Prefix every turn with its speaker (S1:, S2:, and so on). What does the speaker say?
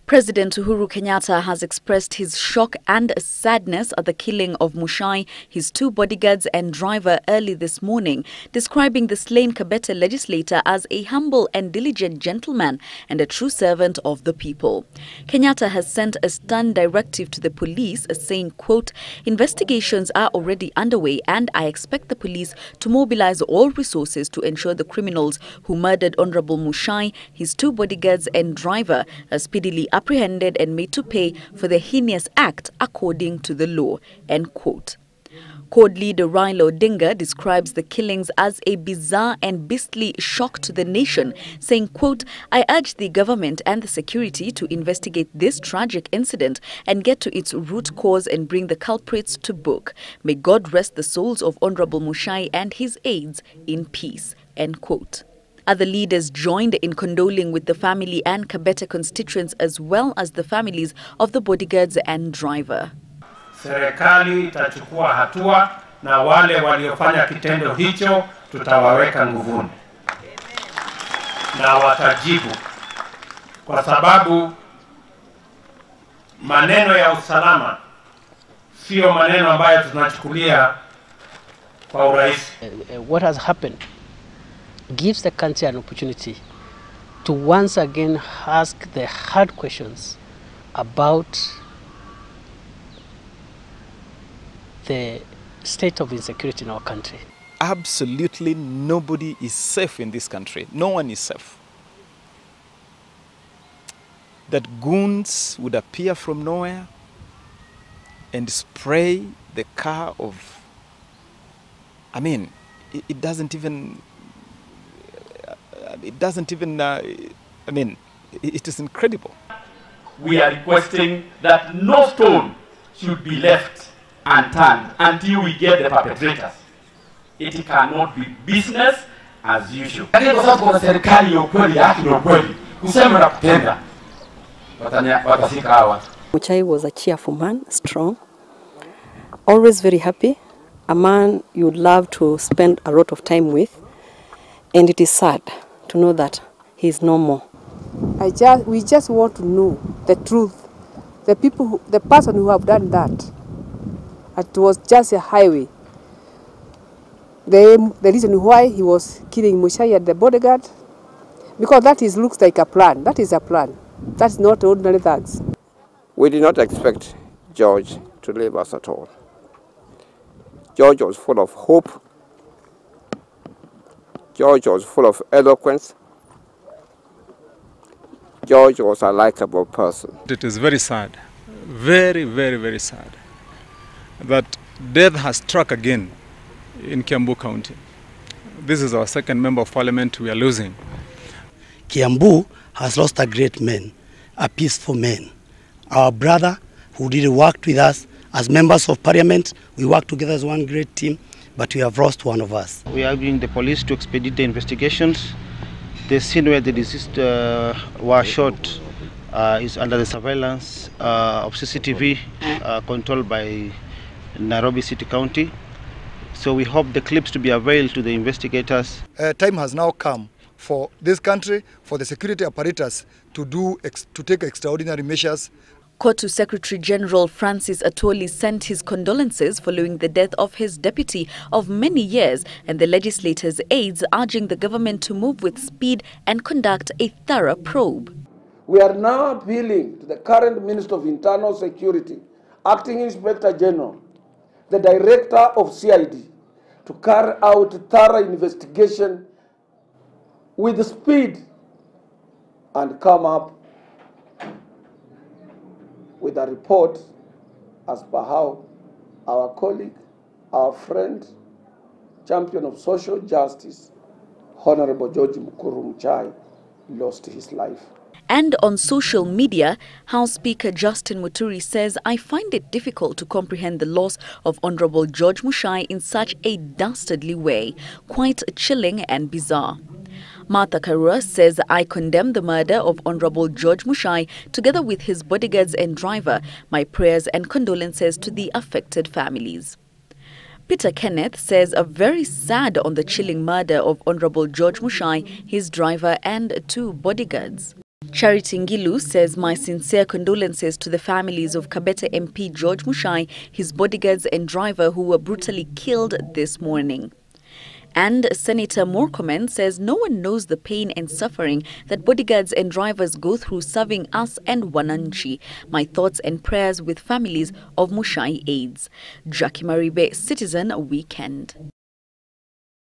S1: President Uhuru Kenyatta has expressed his shock and sadness at the killing of Muchai, his two bodyguards and driver early this morning, describing the slain Kabete legislator as a humble and diligent gentleman and a true servant of the people. Kenyatta has sent a stern directive to the police saying, quote, "Investigations are already underway and I expect the police to mobilize all resources to ensure the criminals who murdered Honorable Muchai, his two bodyguards and driver are speedily apprehended and made to pay for the heinous act according to the law," end quote. CORD leader Raila Odinga describes the killings as a bizarre and beastly shock to the nation, saying, quote, "I urge the government and the security to investigate this tragic incident and get to its root cause and bring the culprits to book. May God rest the souls of Honorable Muchai and his aides in peace," end quote. Other leaders joined in condoling with the family and Kabete constituents as well as the families of the bodyguards and driver.
S2: Serikali itachukua hatua na wale waliofanya kitendo hicho tutawaweka nguvuni. Na watajibu kwa sababu maneno ya usalama sio maneno ambayo tunachukulia kwa urahisi.
S3: What has happened gives the country an opportunity to once again ask the hard questions about the state of insecurity in our country.
S4: Absolutely nobody is safe in this country. No one is safe. That goons would appear from nowhere and spray the car of, I mean, it doesn't even, I mean, it is incredible.
S5: We are requesting that no stone should be left unturned until we get the perpetrators. It cannot be business as usual.
S6: Muchai was a cheerful man, strong, always very happy, a man you'd love to spend a lot of time with, and it is sad to know that he is no more.
S7: We just want to know the truth. The person who have done that, it was just a highway. The reason why he was killing Muchai and the bodyguard, because that looks like a plan. That is a plan. That's not ordinary thugs.
S8: We did not expect George to leave us at all. George was full of hope. George was full of eloquence. George was a likable person.
S4: It is very sad, very, very, very sad that death has struck again in Kiambu County. This is our second member of parliament we are losing.
S9: Kiambu has lost a great man, a peaceful man. Our brother who did work with us as members of parliament, we worked together as one great team, but we have lost one of us.
S10: We are urging the police to expedite the investigations. The scene where the deceased were shot is under the surveillance of CCTV controlled by Nairobi City County. So we hope the clips to be available to the investigators.
S11: Time has now come for this country, for the security apparatus to take extraordinary measures.
S1: KOTU Secretary General Francis Atoli sent his condolences following the death of his deputy of many years and the legislator's aides, urging the government to move with speed and conduct a thorough probe.
S12: We are now appealing to the current Minister of Internal Security, Acting Inspector General, the Director of CID, to carry out a thorough investigation with speed and come up with a report as per how our colleague, our friend, champion of social justice, Honorable Jacky Maribe, lost his life.
S1: And on social media, House Speaker Justin Muturi says, "I find it difficult to comprehend the loss of Honorable George Muchai in such a dastardly way, quite chilling and bizarre." Martha Karua says, "I condemn the murder of Honorable George Muchai together with his bodyguards and driver. My prayers and condolences to the affected families." Peter Kenneth says, "Very sad on the chilling murder of Honorable George Muchai, his driver and two bodyguards." Charity Ngilu says, "My sincere condolences to the families of Kabete MP George Muchai, his bodyguards and driver who were brutally killed this morning." And Senator Murkomen says no one knows the pain and suffering that bodyguards and drivers go through serving us and Wananchi. My thoughts and prayers with families of Muchai aides. Jacky Maribe, Citizen Weekend.